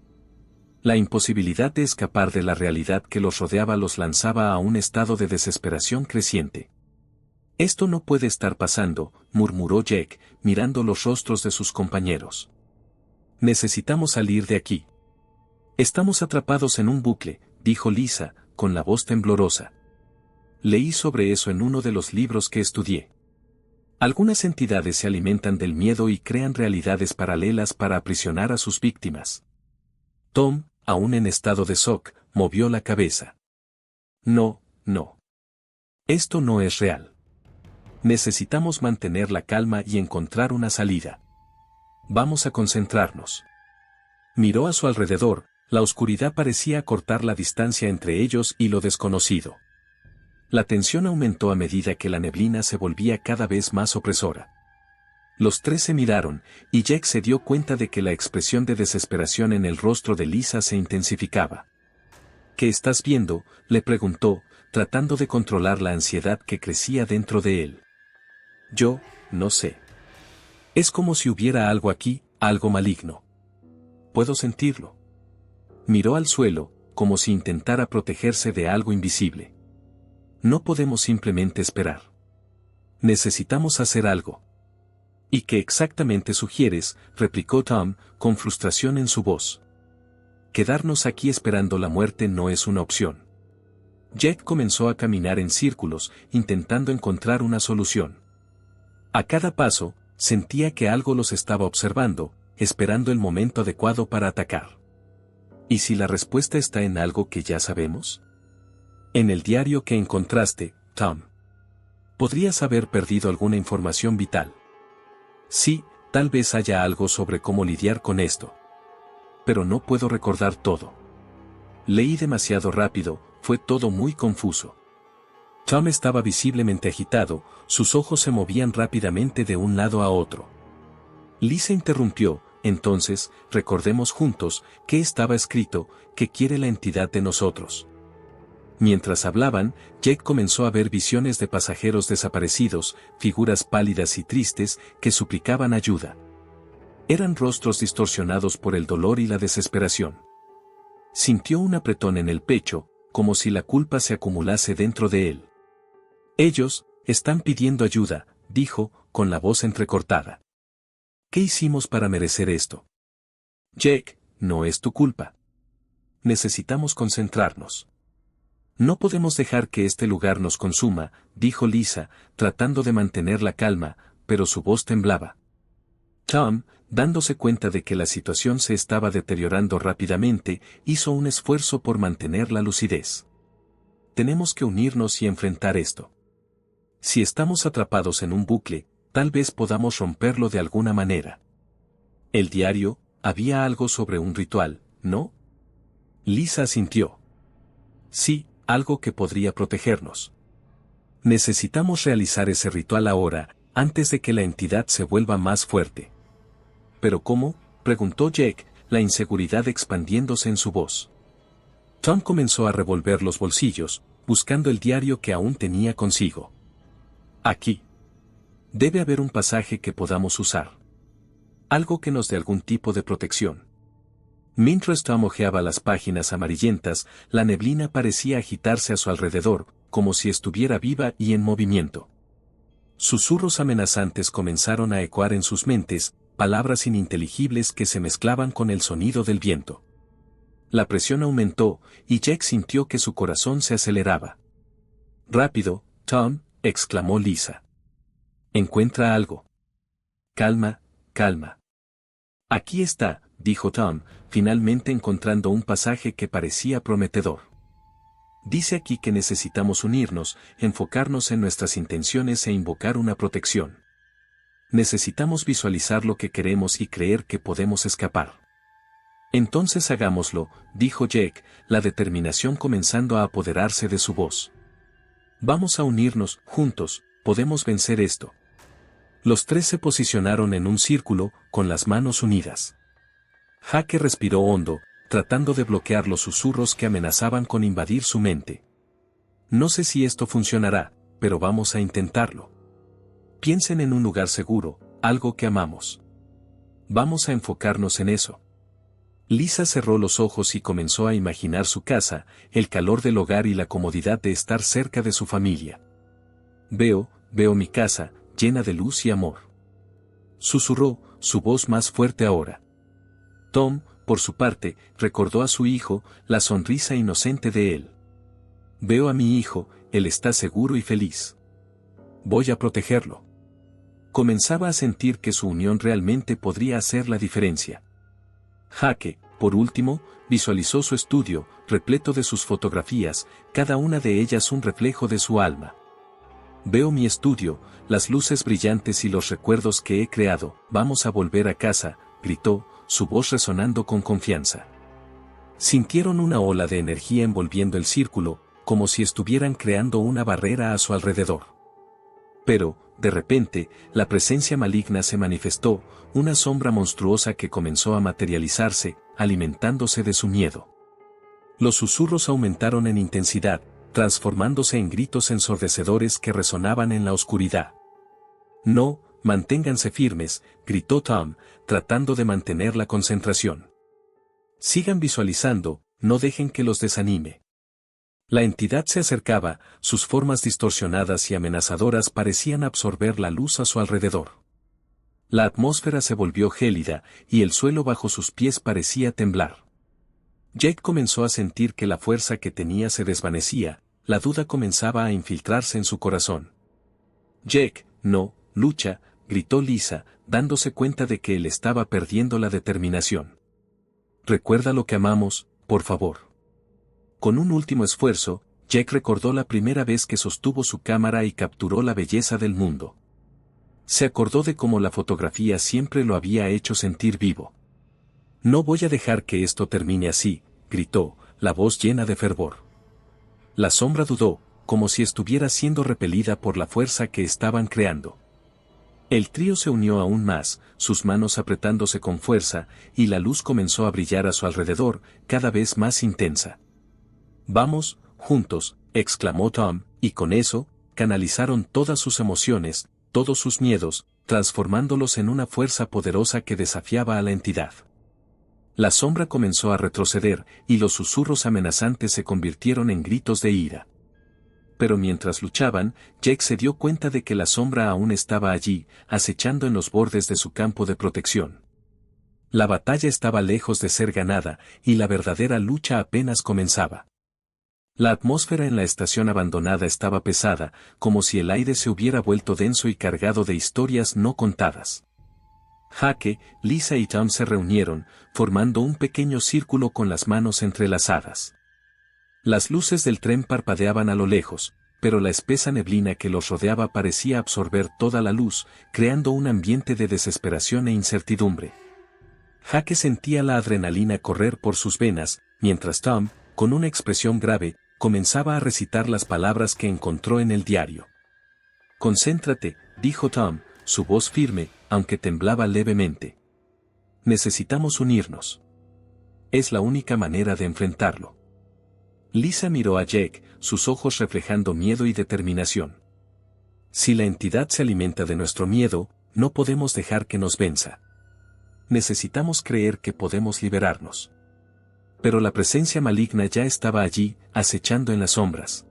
[SPEAKER 1] La imposibilidad de escapar de la realidad que los rodeaba los lanzaba a un estado de desesperación creciente. «Esto no puede estar pasando», murmuró Jake, mirando los rostros de sus compañeros. «Necesitamos salir de aquí». «Estamos atrapados en un bucle», dijo Lisa, con la voz temblorosa. «Leí sobre eso en uno de los libros que estudié. Algunas entidades se alimentan del miedo y crean realidades paralelas para aprisionar a sus víctimas». Tom, aún en estado de shock, movió la cabeza. «No, no. Esto no es real. Necesitamos mantener la calma y encontrar una salida. Vamos a concentrarnos». Miró a su alrededor, la oscuridad parecía acortar la distancia entre ellos y lo desconocido. La tensión aumentó a medida que la neblina se volvía cada vez más opresora. Los tres se miraron, y Jake se dio cuenta de que la expresión de desesperación en el rostro de Lisa se intensificaba. «¿Qué estás viendo?», le preguntó, tratando de controlar la ansiedad que crecía dentro de él. «Yo, no sé. Es como si hubiera algo aquí, algo maligno. Puedo sentirlo». Miró al suelo, como si intentara protegerse de algo invisible. «No podemos simplemente esperar. Necesitamos hacer algo». «¿Y qué exactamente sugieres?», replicó Tom, con frustración en su voz. «Quedarnos aquí esperando la muerte no es una opción». Jake comenzó a caminar en círculos, intentando encontrar una solución. A cada paso, sentía que algo los estaba observando, esperando el momento adecuado para atacar. ¿Y si la respuesta está en algo que ya sabemos? En el diario que encontraste, Tom. ¿Podrías haber perdido alguna información vital? Sí, tal vez haya algo sobre cómo lidiar con esto. Pero no puedo recordar todo. Leí demasiado rápido, fue todo muy confuso. Tom estaba visiblemente agitado, sus ojos se movían rápidamente de un lado a otro. Lisa interrumpió, entonces, recordemos juntos, ¿qué estaba escrito, qué quiere la entidad de nosotros? Mientras hablaban, Jake comenzó a ver visiones de pasajeros desaparecidos, figuras pálidas y tristes, que suplicaban ayuda. Eran rostros distorsionados por el dolor y la desesperación. Sintió un apretón en el pecho, como si la culpa se acumulase dentro de él. «Ellos, están pidiendo ayuda», dijo, con la voz entrecortada. «¿Qué hicimos para merecer esto?» «Jake, no es tu culpa. Necesitamos concentrarnos. No podemos dejar que este lugar nos consuma», dijo Lisa, tratando de mantener la calma, pero su voz temblaba. Tom, dándose cuenta de que la situación se estaba deteriorando rápidamente, hizo un esfuerzo por mantener la lucidez. «Tenemos que unirnos y enfrentar esto. Si estamos atrapados en un bucle, tal vez podamos romperlo de alguna manera». «El diario, había algo sobre un ritual, ¿no?». Lisa asintió. «Sí, algo que podría protegernos. Necesitamos realizar ese ritual ahora, antes de que la entidad se vuelva más fuerte». «¿Pero cómo?», preguntó Jake, la inseguridad expandiéndose en su voz. Tom comenzó a revolver los bolsillos, buscando el diario que aún tenía consigo. «Aquí. Debe haber un pasaje que podamos usar. Algo que nos dé algún tipo de protección». Mientras Tom hojeaba las páginas amarillentas, la neblina parecía agitarse a su alrededor, como si estuviera viva y en movimiento. Susurros amenazantes comenzaron a ecoar en sus mentes, palabras ininteligibles que se mezclaban con el sonido del viento. La presión aumentó, y Jake sintió que su corazón se aceleraba. «Rápido, Tom», exclamó Lisa. «Encuentra algo». «Calma, calma. Aquí está», dijo Tom, finalmente encontrando un pasaje que parecía prometedor. Dice aquí que necesitamos unirnos, enfocarnos en nuestras intenciones e invocar una protección. Necesitamos visualizar lo que queremos y creer que podemos escapar. Entonces hagámoslo, dijo Jake, la determinación comenzando a apoderarse de su voz. Vamos a unirnos, juntos, podemos vencer esto. Los tres se posicionaron en un círculo, con las manos unidas. Jake respiró hondo, tratando de bloquear los susurros que amenazaban con invadir su mente. No sé si esto funcionará, pero vamos a intentarlo. Piensen en un lugar seguro, algo que amamos. Vamos a enfocarnos en eso. Lisa cerró los ojos y comenzó a imaginar su casa, el calor del hogar y la comodidad de estar cerca de su familia. Veo mi casa, llena de luz y amor. Susurró, su voz más fuerte ahora. Tom, por su parte, recordó a su hijo, la sonrisa inocente de él. Veo a mi hijo, él está seguro y feliz. Voy a protegerlo. Comenzaba a sentir que su unión realmente podría hacer la diferencia. Jake, por último, visualizó su estudio, repleto de sus fotografías, cada una de ellas un reflejo de su alma. Veo mi estudio, las luces brillantes y los recuerdos que he creado, vamos a volver a casa, gritó, su voz resonando con confianza. Sintieron una ola de energía envolviendo el círculo, como si estuvieran creando una barrera a su alrededor. Pero, de repente, la presencia maligna se manifestó, una sombra monstruosa que comenzó a materializarse, alimentándose de su miedo. Los susurros aumentaron en intensidad, transformándose en gritos ensordecedores que resonaban en la oscuridad. No, manténganse firmes, gritó Tom, tratando de mantener la concentración. Sigan visualizando, no dejen que los desanime. La entidad se acercaba, sus formas distorsionadas y amenazadoras parecían absorber la luz a su alrededor. La atmósfera se volvió gélida, y el suelo bajo sus pies parecía temblar. Jake comenzó a sentir que la fuerza que tenía se desvanecía, la duda comenzaba a infiltrarse en su corazón. Jake, no, lucha, gritó Lisa, dándose cuenta de que él estaba perdiendo la determinación. Recuerda lo que amamos, por favor. Con un último esfuerzo, Jake recordó la primera vez que sostuvo su cámara y capturó la belleza del mundo. Se acordó de cómo la fotografía siempre lo había hecho sentir vivo. No voy a dejar que esto termine así, gritó, la voz llena de fervor. La sombra dudó, como si estuviera siendo repelida por la fuerza que estaban creando. El trío se unió aún más, sus manos apretándose con fuerza, y la luz comenzó a brillar a su alrededor, cada vez más intensa. Vamos, juntos, exclamó Tom, y con eso, canalizaron todas sus emociones, todos sus miedos, transformándolos en una fuerza poderosa que desafiaba a la entidad. La sombra comenzó a retroceder, y los susurros amenazantes se convirtieron en gritos de ira. Pero mientras luchaban, Jake se dio cuenta de que la sombra aún estaba allí, acechando en los bordes de su campo de protección. La batalla estaba lejos de ser ganada, y la verdadera lucha apenas comenzaba. La atmósfera en la estación abandonada estaba pesada, como si el aire se hubiera vuelto denso y cargado de historias no contadas. Jake, Lisa y Tom se reunieron, formando un pequeño círculo con las manos entrelazadas. Las luces del tren parpadeaban a lo lejos, pero la espesa neblina que los rodeaba parecía absorber toda la luz, creando un ambiente de desesperación e incertidumbre. Jake sentía la adrenalina correr por sus venas, mientras Tom, con una expresión grave, comenzaba a recitar las palabras que encontró en el diario. Concéntrate, dijo Tom, su voz firme, aunque temblaba levemente. Necesitamos unirnos. Es la única manera de enfrentarlo. Lisa miró a Jake, sus ojos reflejando miedo y determinación. Si la entidad se alimenta de nuestro miedo, no podemos dejar que nos venza. Necesitamos creer que podemos liberarnos. Pero la presencia maligna ya estaba allí, acechando en las sombras.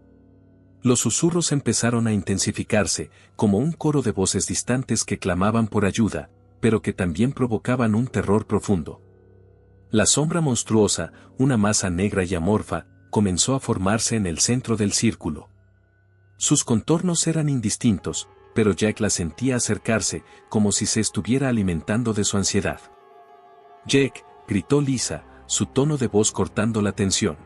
[SPEAKER 1] Los susurros empezaron a intensificarse, como un coro de voces distantes que clamaban por ayuda, pero que también provocaban un terror profundo. La sombra monstruosa, una masa negra y amorfa, comenzó a formarse en el centro del círculo. Sus contornos eran indistintos, pero Jack la sentía acercarse, como si se estuviera alimentando de su ansiedad. Jack, gritó Lisa, su tono de voz cortando la tensión.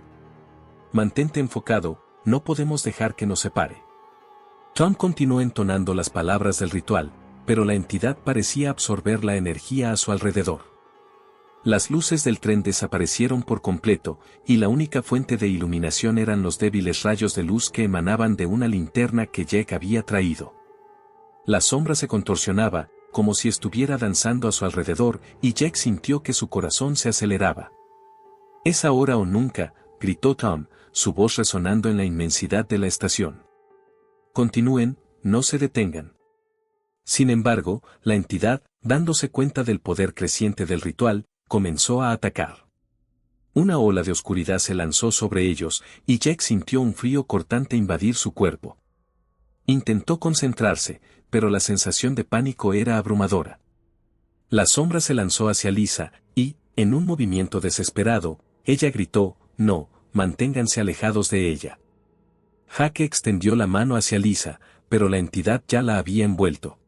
[SPEAKER 1] Mantente enfocado, no podemos dejar que nos separe. Tom continuó entonando las palabras del ritual, pero la entidad parecía absorber la energía a su alrededor. Las luces del tren desaparecieron por completo, y la única fuente de iluminación eran los débiles rayos de luz que emanaban de una linterna que Jack había traído. La sombra se contorsionaba, como si estuviera danzando a su alrededor, y Jack sintió que su corazón se aceleraba. «Es ahora o nunca», gritó Tom, su voz resonando en la inmensidad de la estación. «Continúen, no se detengan». Sin embargo, la entidad, dándose cuenta del poder creciente del ritual, comenzó a atacar. Una ola de oscuridad se lanzó sobre ellos, y Jack sintió un frío cortante invadir su cuerpo. Intentó concentrarse, pero la sensación de pánico era abrumadora. La sombra se lanzó hacia Lisa, y, en un movimiento desesperado, ella gritó, «No, manténganse alejados de ella». Jack extendió la mano hacia Lisa, pero la entidad ya la había envuelto.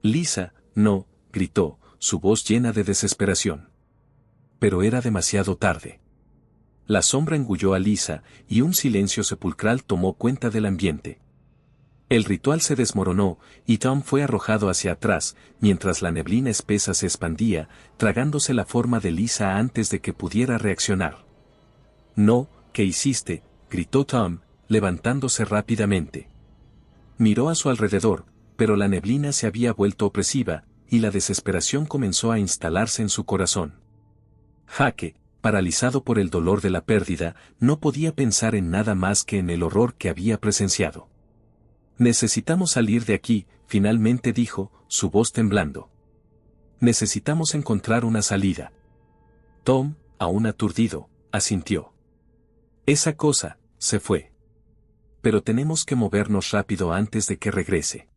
[SPEAKER 1] «Lisa, no», gritó, su voz llena de desesperación. Pero era demasiado tarde. La sombra engulló a Lisa, y un silencio sepulcral tomó cuenta del ambiente. El ritual se desmoronó, y Tom fue arrojado hacia atrás, mientras la neblina espesa se expandía, tragándose la forma de Lisa antes de que pudiera reaccionar. «No, ¿qué hiciste?», gritó Tom, levantándose rápidamente. Miró a su alrededor, pero la neblina se había vuelto opresiva, y la desesperación comenzó a instalarse en su corazón. Jaque, paralizado por el dolor de la pérdida, no podía pensar en nada más que en el horror que había presenciado. «Necesitamos salir de aquí», finalmente dijo, su voz temblando. «Necesitamos encontrar una salida». Tom, aún aturdido, asintió. «Esa cosa, se fue. Pero tenemos que movernos rápido antes de que regrese».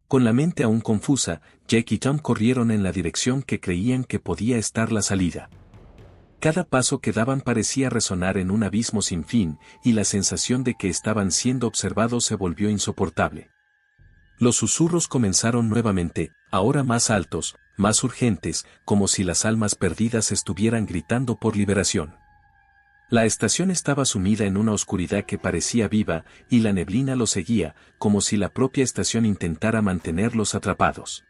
[SPEAKER 1] Con la mente aún confusa, Jack y Tom corrieron en la dirección que creían que podía estar la salida. Cada paso que daban parecía resonar en un abismo sin fin, y la sensación de que estaban siendo observados se volvió insoportable. Los susurros comenzaron nuevamente, ahora más altos, más urgentes, como si las almas perdidas estuvieran gritando por liberación. La estación estaba sumida en una oscuridad que parecía viva, y la neblina los seguía, como si la propia estación intentara mantenerlos atrapados.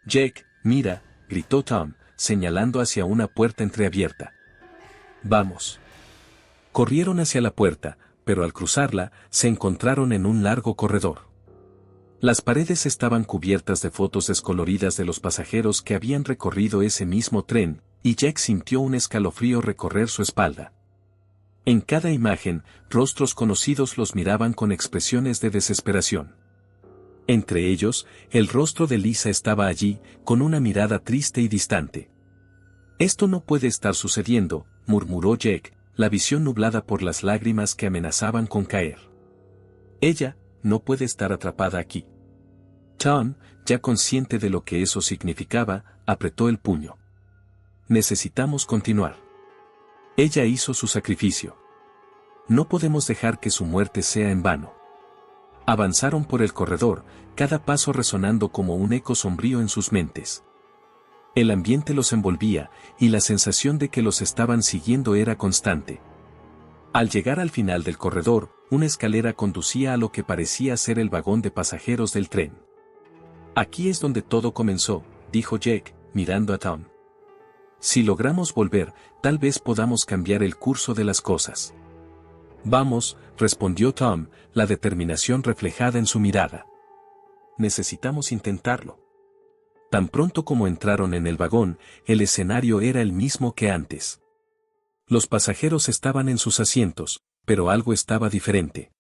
[SPEAKER 1] «Jack, mira», gritó Tom, señalando hacia una puerta entreabierta. «Vamos». Corrieron hacia la puerta, pero al cruzarla, se encontraron en un largo corredor. Las paredes estaban cubiertas de fotos descoloridas de los pasajeros que habían recorrido ese mismo tren, y Jack sintió un escalofrío recorrer su espalda. En cada imagen, rostros conocidos los miraban con expresiones de desesperación. Entre ellos, el rostro de Lisa estaba allí, con una mirada triste y distante. «Esto no puede estar sucediendo», murmuró Jack, la visión nublada por las lágrimas que amenazaban con caer. «Ella, no puede estar atrapada aquí». Tom, ya consciente de lo que eso significaba, apretó el puño. «Necesitamos continuar». Ella hizo su sacrificio. No podemos dejar que su muerte sea en vano. Avanzaron por el corredor, cada paso resonando como un eco sombrío en sus mentes. El ambiente los envolvía, y la sensación de que los estaban siguiendo era constante. Al llegar al final del corredor, una escalera conducía a lo que parecía ser el vagón de pasajeros del tren. «Aquí es donde todo comenzó», dijo Jack, mirando a Tom. «Si logramos volver, tal vez podamos cambiar el curso de las cosas». «Vamos», respondió Tom, la determinación reflejada en su mirada. «Necesitamos intentarlo». Tan pronto como entraron en el vagón, el escenario era el mismo que antes. Los pasajeros estaban en sus asientos, pero algo estaba diferente.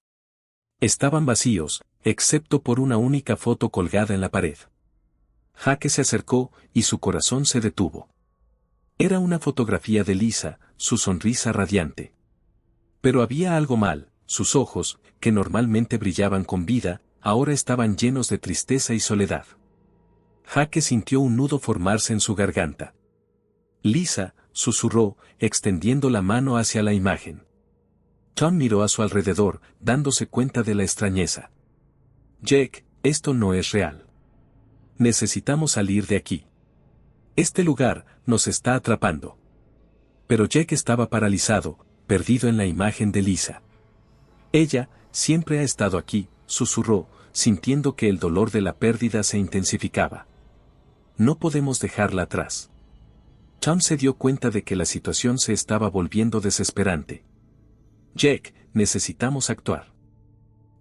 [SPEAKER 1] Estaban vacíos, excepto por una única foto colgada en la pared. Jack se acercó, y su corazón se detuvo. Era una fotografía de Lisa, su sonrisa radiante. Pero había algo mal, sus ojos, que normalmente brillaban con vida, ahora estaban llenos de tristeza y soledad. Jack sintió un nudo formarse en su garganta. «Lisa», susurró, extendiendo la mano hacia la imagen. Tom miró a su alrededor, dándose cuenta de la extrañeza. «Jack, esto no es real. Necesitamos salir de aquí. Este lugar, nos está atrapando. Pero Jack estaba paralizado, perdido en la imagen de Lisa. Ella, siempre ha estado aquí, susurró, sintiendo que el dolor de la pérdida se intensificaba. No podemos dejarla atrás. Tom se dio cuenta de que la situación se estaba volviendo desesperante. Jack, necesitamos actuar.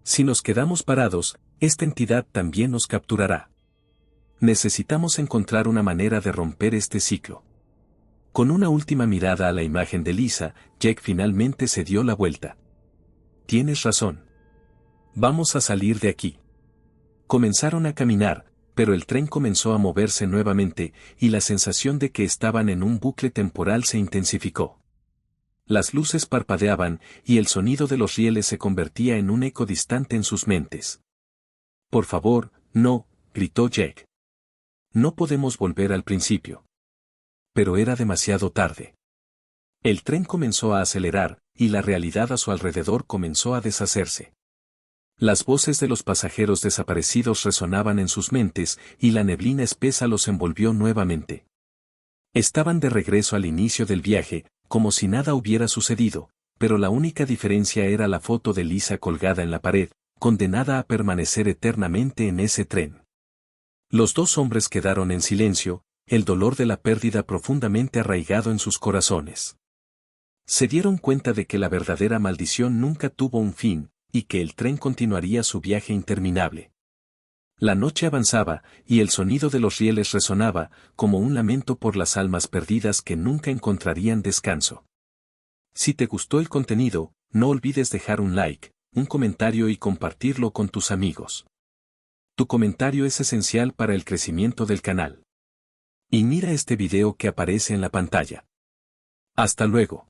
[SPEAKER 1] Si nos quedamos parados, esta entidad también nos capturará. Necesitamos encontrar una manera de romper este ciclo. Con una última mirada a la imagen de Lisa, Jack finalmente se dio la vuelta. Tienes razón. Vamos a salir de aquí. Comenzaron a caminar, pero el tren comenzó a moverse nuevamente, y la sensación de que estaban en un bucle temporal se intensificó. Las luces parpadeaban, y el sonido de los rieles se convertía en un eco distante en sus mentes. Por favor, no, gritó Jack. No podemos volver al principio. Pero era demasiado tarde. El tren comenzó a acelerar, y la realidad a su alrededor comenzó a deshacerse. Las voces de los pasajeros desaparecidos resonaban en sus mentes, y la neblina espesa los envolvió nuevamente. Estaban de regreso al inicio del viaje, como si nada hubiera sucedido, pero la única diferencia era la foto de Lisa colgada en la pared, condenada a permanecer eternamente en ese tren. Los dos hombres quedaron en silencio, el dolor de la pérdida profundamente arraigado en sus corazones. Se dieron cuenta de que la verdadera maldición nunca tuvo un fin, y que el tren continuaría su viaje interminable. La noche avanzaba, y el sonido de los rieles resonaba, como un lamento por las almas perdidas que nunca encontrarían descanso. Si te gustó el contenido, no olvides dejar un like, un comentario y compartirlo con tus amigos. Tu comentario es esencial para el crecimiento del canal. Y mira este video que aparece en la pantalla. Hasta luego.